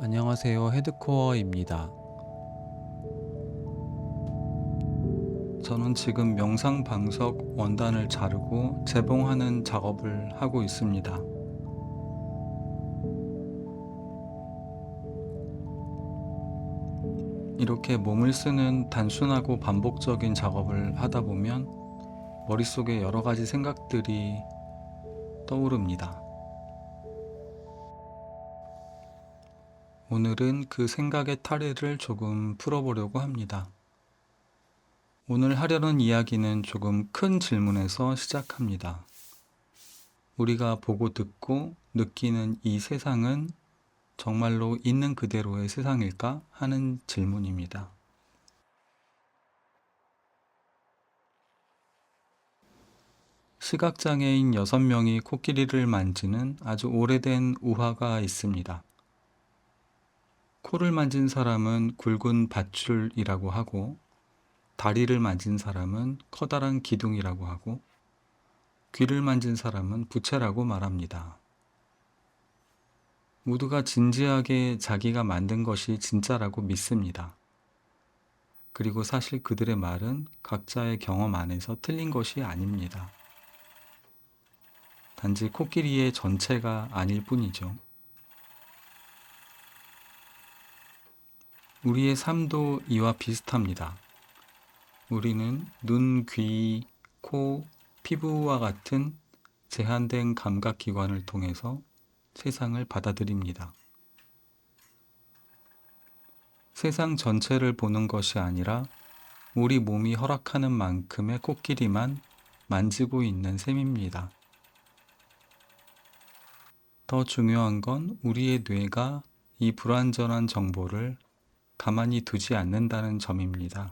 안녕하세요. 헤드코어입니다. 저는 지금 명상 방석 원단을 자르고 재봉하는 작업을 하고 있습니다. 이렇게 몸을 쓰는 단순하고 반복적인 작업을 하다 보면 머릿속에 여러 가지 생각들이 떠오릅니다. 오늘은 그 생각의 타래를 조금 풀어보려고 합니다. 오늘 하려는 이야기는 조금 큰 질문에서 시작합니다. 우리가 보고 듣고 느끼는 이 세상은 정말로 있는 그대로의 세상일까 하는 질문입니다. 시각장애인 6명이 코끼리를 만지는 아주 오래된 우화가 있습니다. 코를 만진 사람은 굵은 밧줄이라고 하고, 다리를 만진 사람은 커다란 기둥이라고 하고, 귀를 만진 사람은 부채라고 말합니다. 모두가 진지하게 자기가 만든 것이 진짜라고 믿습니다. 그리고 사실 그들의 말은 각자의 경험 안에서 틀린 것이 아닙니다. 단지 코끼리의 전체가 아닐 뿐이죠. 우리의 삶도 이와 비슷합니다. 우리는 눈, 귀, 코, 피부와 같은 제한된 감각기관을 통해서 세상을 받아들입니다. 세상 전체를 보는 것이 아니라 우리 몸이 허락하는 만큼의 코끼리만 만지고 있는 셈입니다. 더 중요한 건 우리의 뇌가 이 불완전한 정보를 가만히 두지 않는다는 점입니다.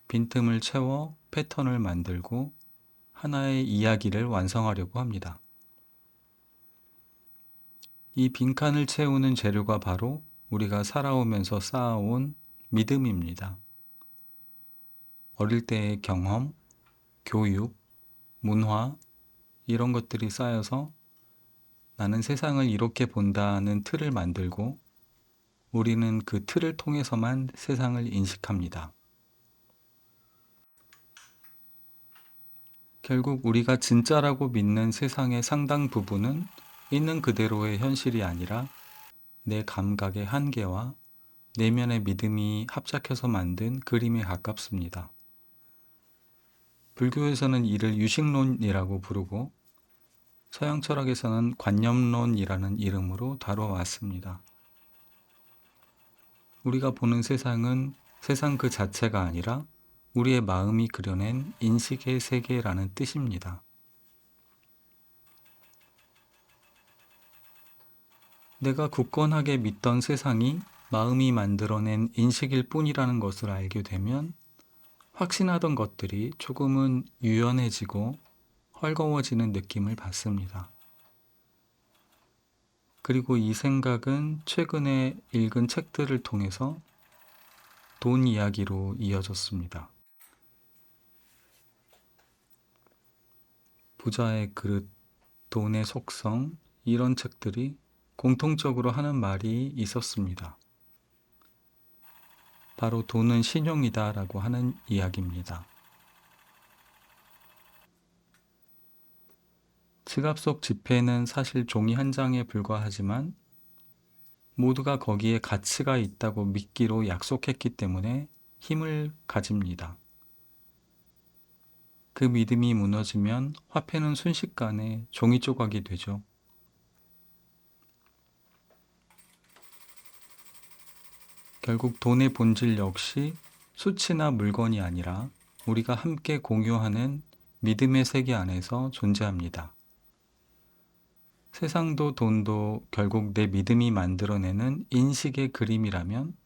빈틈을 채워 패턴을 만들고 하나의 이야기를 완성하려고 합니다. 이 빈칸을 채우는 재료가 바로 우리가 살아오면서 쌓아온 믿음입니다. 어릴 때의 경험, 교육, 문화, 이런 것들이 쌓여서 나는 세상을 이렇게 본다는 틀을 만들고 우리는 그 틀을 통해서만 세상을 인식합니다. 결국 우리가 진짜라고 믿는 세상의 상당 부분은 있는 그대로의 현실이 아니라 내 감각의 한계와 내면의 믿음이 합작해서 만든 그림에 가깝습니다. 불교에서는 이를 유식론이라고 부르고 서양 철학에서는 관념론이라는 이름으로 다뤄왔습니다. 우리가 보는 세상은 세상 그 자체가 아니라 우리의 마음이 그려낸 인식의 세계라는 뜻입니다. 내가 굳건하게 믿던 세상이 마음이 만들어낸 인식일 뿐이라는 것을 알게 되면 확신하던 것들이 조금은 유연해지고 헐거워지는 느낌을 받습니다. 그리고 이 생각은 최근에 읽은 책들을 통해서 돈 이야기로 이어졌습니다. 부자의 그릇, 돈의 속성, 이런 책들이 공통적으로 하는 말이 있었습니다. 바로 돈은 신용이다라고 하는 이야기입니다. 지갑 속 지폐는 사실 종이 한 장에 불과하지만 모두가 거기에 가치가 있다고 믿기로 약속했기 때문에 힘을 가집니다. 그 믿음이 무너지면 화폐는 순식간에 종이 조각이 되죠. 결국 돈의 본질 역시 수치나 물건이 아니라 우리가 함께 공유하는 믿음의 세계 안에서 존재합니다. 세상도 돈도 결국 내 믿음이 만들어내는 인식의 그림이라면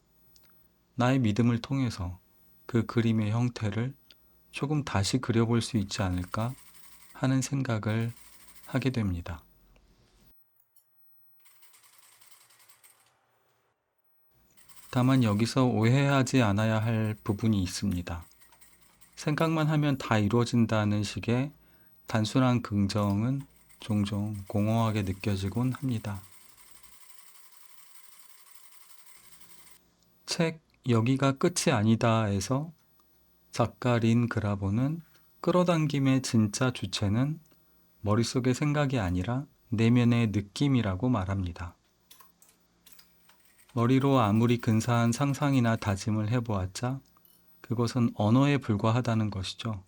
나의 믿음을 통해서 그 그림의 형태를 조금 다시 그려볼 수 있지 않을까 하는 생각을 하게 됩니다. 다만 여기서 오해하지 않아야 할 부분이 있습니다. 생각만 하면 다 이루어진다는 식의 단순한 긍정은 종종 공허하게 느껴지곤 합니다. 책 여기가 끝이 아니다에서 작가 린 그라보는 끌어당김의 진짜 주체는 머릿속의 생각이 아니라 내면의 느낌이라고 말합니다. 머리로 아무리 근사한 상상이나 다짐을 해보았자 그것은 언어에 불과하다는 것이죠.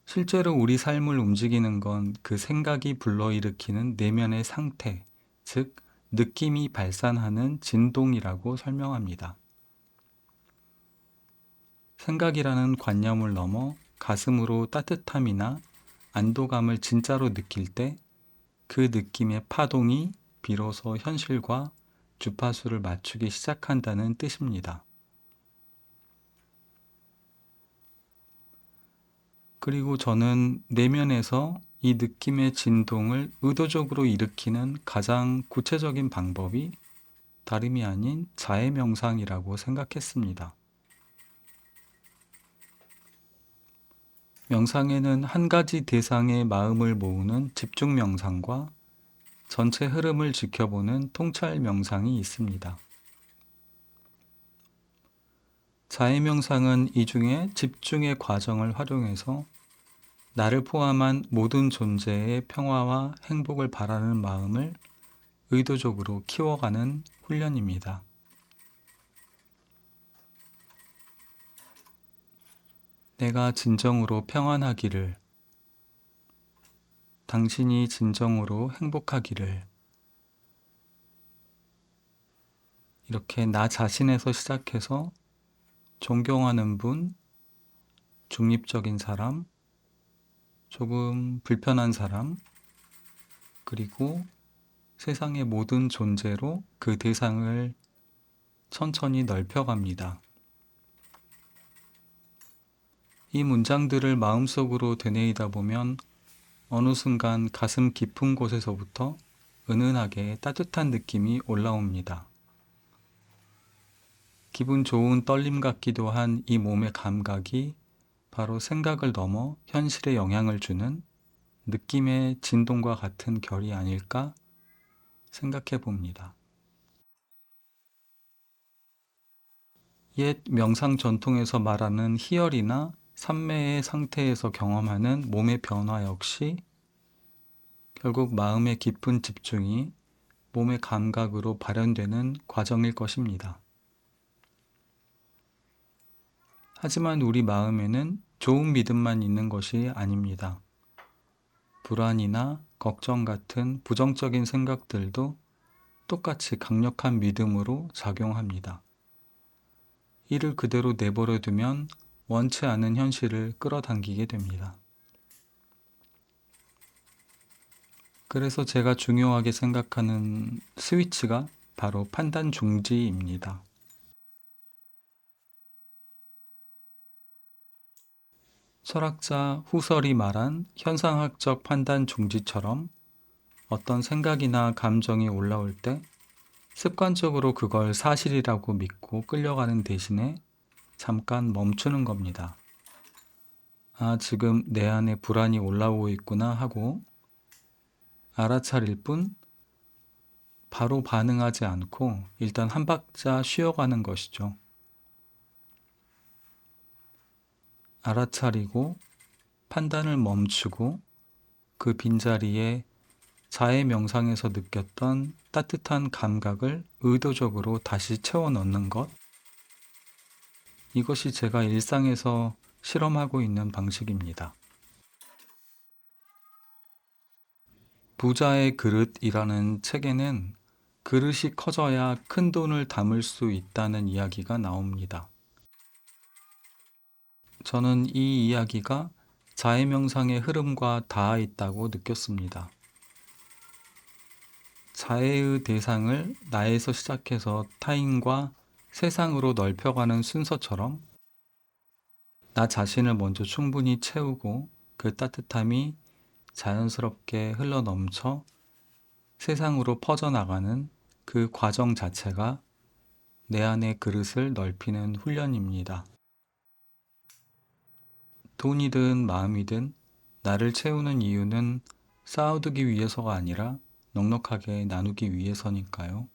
실제로 우리 삶을 움직이는 건 그 생각이 불러일으키는 내면의 상태, 즉 느낌이 발산하는 진동이라고 설명합니다. 생각이라는 관념을 넘어 가슴으로 따뜻함이나 안도감을 진짜로 느낄 때 그 느낌의 파동이 비로소 현실과 주파수를 맞추기 시작한다는 뜻입니다. 그리고 저는 내면에서 이 느낌의 진동을 의도적으로 일으키는 가장 구체적인 방법이 다름이 아닌 자해 명상이라고 생각했습니다. 명상에는 한 가지 대상의 마음을 모으는 집중 명상과 전체 흐름을 지켜보는 통찰 명상이 있습니다. 자해 명상은 이 중에 집중의 과정을 활용해서 나를 포함한 모든 존재의 평화와 행복을 바라는 마음을 의도적으로 키워가는 훈련입니다. 내가 진정으로 평안하기를, 당신이 진정으로 행복하기를, 이렇게 나 자신에서 시작해서 존경하는 분, 중립적인 사람, 조금 불편한 사람, 그리고 세상의 모든 존재로 그 대상을 천천히 넓혀갑니다. 이 문장들을 마음속으로 되뇌이다 보면 어느 순간 가슴 깊은 곳에서부터 은은하게 따뜻한 느낌이 올라옵니다. 기분 좋은 떨림 같기도 한 이 몸의 감각이 바로 생각을 넘어 현실에 영향을 주는 느낌의 진동과 같은 결이 아닐까 생각해 봅니다. 옛 명상 전통에서 말하는 희열이나 산매의 상태에서 경험하는 몸의 변화 역시 결국 마음의 깊은 집중이 몸의 감각으로 발현되는 과정일 것입니다. 하지만 우리 마음에는 좋은 믿음만 있는 것이 아닙니다. 불안이나 걱정 같은 부정적인 생각들도 똑같이 강력한 믿음으로 작용합니다. 이를 그대로 내버려 두면 원치 않은 현실을 끌어당기게 됩니다. 그래서 제가 중요하게 생각하는 스위치가 바로 판단 중지입니다. 철학자 후설이 말한 현상학적 판단 중지처럼 어떤 생각이나 감정이 올라올 때 습관적으로 그걸 사실이라고 믿고 끌려가는 대신에 잠깐 멈추는 겁니다. 아, 지금 내 안에 불안이 올라오고 있구나 하고 알아차릴 뿐 바로 반응하지 않고 일단 한 박자 쉬어가는 것이죠. 알아차리고 판단을 멈추고 그 빈자리에 자해 명상에서 느꼈던 따뜻한 감각을 의도적으로 다시 채워 넣는 것. 이것이 제가 일상에서 실험하고 있는 방식입니다. 부자의 그릇이라는 책에는 그릇이 커져야 큰 돈을 담을 수 있다는 이야기가 나옵니다. 저는 이 이야기가 자해 명상의 흐름과 닿아 있다고 느꼈습니다. 자해의 대상을 나에서 시작해서 타인과 세상으로 넓혀가는 순서처럼 나 자신을 먼저 충분히 채우고 그 따뜻함이 자연스럽게 흘러 넘쳐 세상으로 퍼져나가는 그 과정 자체가 내 안의 그릇을 넓히는 훈련입니다. 돈이든 마음이든 나를 채우는 이유는 쌓아두기 위해서가 아니라 넉넉하게 나누기 위해서니까요.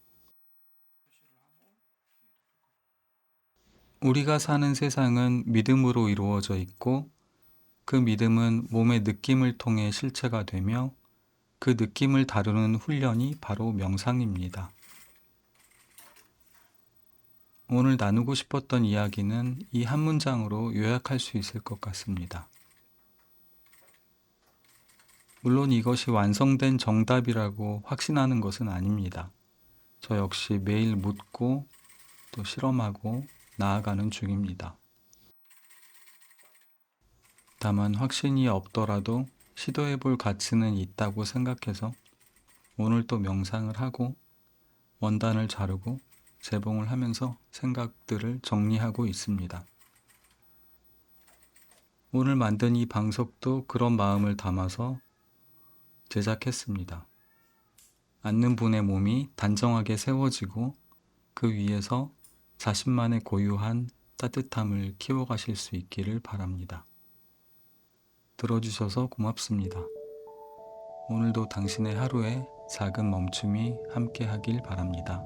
우리가 사는 세상은 믿음으로 이루어져 있고 그 믿음은 몸의 느낌을 통해 실체가 되며 그 느낌을 다루는 훈련이 바로 명상입니다. 오늘 나누고 싶었던 이야기는 이 한 문장으로 요약할 수 있을 것 같습니다. 물론 이것이 완성된 정답이라고 확신하는 것은 아닙니다. 저 역시 매일 묻고 또 실험하고 나아가는 중입니다. 다만 확신이 없더라도 시도해 볼 가치는 있다고 생각해서 오늘 또 명상을 하고 원단을 자르고 재봉을 하면서 생각들을 정리하고 있습니다. 오늘 만든 이 방석도 그런 마음을 담아서 제작했습니다. 앉는 분의 몸이 단정하게 세워지고 그 위에서 자신만의 고유한 따뜻함을 키워가실 수 있기를 바랍니다. 들어주셔서 고맙습니다. 오늘도 당신의 하루에 작은 멈춤이 함께 하길 바랍니다.